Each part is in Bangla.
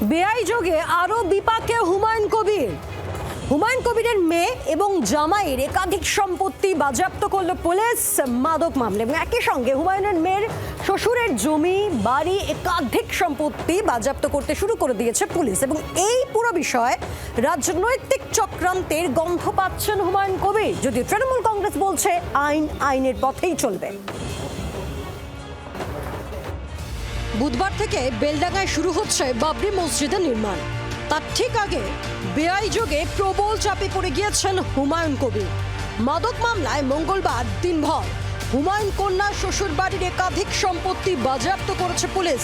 বেআই যোগে আরো বিপাকে হুমায়ুন কবির। হুমায়ুন কবিরের মেয়ে এবং জামাইয়ের একাধিক সম্পত্তি বাজেয়াপ্ত করল পুলিশ মাদক মামলা। এবং একই সঙ্গে হুমায়ুনের মেয়ের শ্বশুরের জমি বাড়ি একাধিক সম্পত্তি বাজেয়াপ্ত করতে শুরু করে দিয়েছে পুলিশ। এবং এই পুরো বিষয়ে রাজনৈতিক চক্রান্তের গন্ধ পাচ্ছেন হুমায়ুন কবির, যদিও তৃণমূল কংগ্রেস বলছে আইন আইনের পথেই চলবে। বুধবার থেকে বেলডাঙ্গায় শুরু হচ্ছে বাবরি মসজিদের নির্মাণ। তার ঠিক আগে বেআই যোগে প্রবল চাপে পড়ে গিয়েছেন হুমায়ুন কবির। মাদক মামলায় মঙ্গলবার দিনভর হুমায়ুন কন্যার শ্বশুর বাড়ির একাধিক সম্পত্তি বাজেয়াপ্ত করেছে পুলিশ,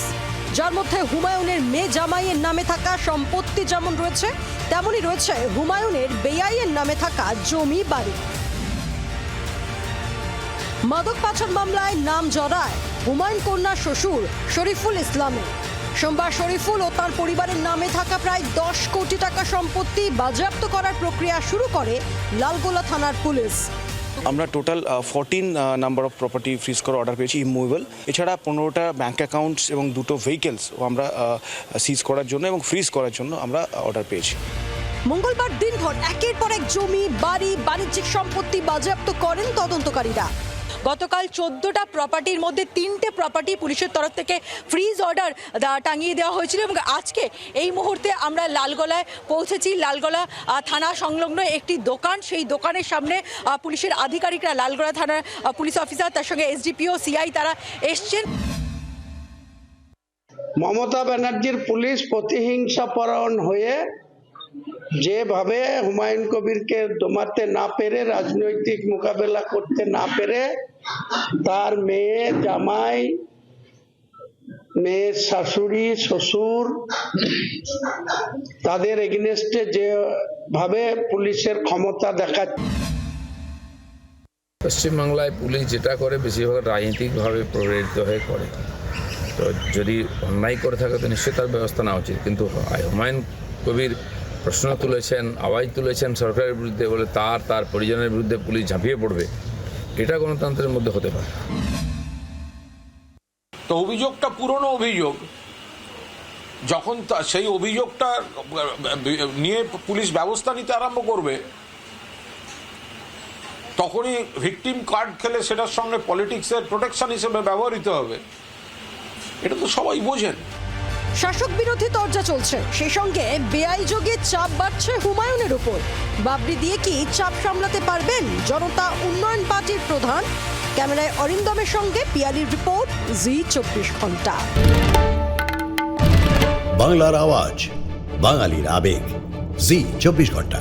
যার মধ্যে হুমায়ুনের মেয়ে জামাইয়ের নামে থাকা সম্পত্তি যেমন রয়েছে, তেমনই রয়েছে হুমায়ুনের বেআইয়ের নামে থাকা জমি বাড়ি। মাদক পাচার মামলায় নাম জড়ায় হুমায়ুন কন্যার শ্বশুর শরীফুল ইসলামের। সোমবার শরীফুল ও তার পরিবারের নামে থাকা প্রায় 10 কোটি টাকা সম্পত্তি বাজেয়াপ্ত করার প্রক্রিয়া শুরু করে লালগোলা থানার পুলিশ। আমরা total 14 number of property fridge করার অর্ডার পেয়েছি ইমুভেবল। এছাড়া 15টা ব্যাঙ্ক অ্যাকাউন্টস এবং 2টো ভেহিকেলস আমরা সিজ করার জন্য এবং ফ্রিজ করার জন্য আমরা অর্ডার পেয়েছি। মঙ্গলবার দিনভর একের পর এক জমি বাড়ি বাণিজ্যিক সম্পত্তি বাজেয়াপ্ত করেন তদন্তকারীরা। গতকাল 14টা প্রপার্টির মধ্যে 3টে প্রপার্টি পুলিশের তরফ থেকে ফ্রিজ অর্ডার টাঙিয়ে দেওয়া হয়েছিল। এবং আজকে এই মুহূর্তে আমরা লালগোলায় পৌঁছেছি। লালগোলা থানা সংলগ্ন একটি দোকান, সেই দোকানের সামনে পুলিশের আধিকারিকরা, লালগোলা থানার পুলিশ অফিসার, তার সঙ্গে এসডিপিও, সিআই তারা এসছেন। মমতা ব্যানার্জির পুলিশ প্রতিহিংসাপরায়ণ হয়ে যেভাবে হুমায়ুন কবিরকে দমাতে না পেরে, রাজনৈতিক মোকাবেলা করতে না পেরে, তার মেয়ে জামাই, মেয়ের শাশুড়ি শ্বশুর তাদের এগেইনস্টে যেভাবে পুলিশের ক্ষমতা দেখাচ্ছে। পশ্চিমবাংলায় পুলিশ যেটা করে বেশিরভাগ রাজনৈতিকভাবে প্রভাবিত হয়ে করে। তো যদি অন্যায় করে থাকে তো নিশ্চয়ই তার ব্যবস্থা নেওয়া উচিত। কিন্তু হুমায়ুন কবির প্রশ্ন তুলেছেন, আওয়াজ তুলেছেন সরকারের বিরুদ্ধে বলে তার পরিজনের বিরুদ্ধে পুলিশ ঝাঁপিয়ে পড়বে, এটা গণতন্ত্রের মধ্যে হতে পারে। তো অভিযোগটা পুরনো অভিযোগ, যখন সেই অভিযোগটা নিয়ে পুলিশ ব্যবস্থা নিতে আরম্ভ করবে তখনই ভিকটিম কার্ড খেলে সেটার সঙ্গে পলিটিক্সের প্রোটেকশন হিসেবে ব্যবহৃত হবে, এটা তো সবাই বোঝেন। শাসক বিরোধী তরজা চলছে, সেই সঙ্গে বেআই যোগে চাপ বাড়ছে হুমায়ুনের উপর। বাবরি দিয়ে কি চাপ সামলাতে পারবেন জনতা উন্নয়ন পার্টির প্রধান? ক্যামেরায় অরিন্দমের সঙ্গে পিয়ালির রিপোর্ট, জি 24 ঘন্টা। বাংলার আওয়াজ, বাঙালির আবেগ, জি 24 ঘন্টা।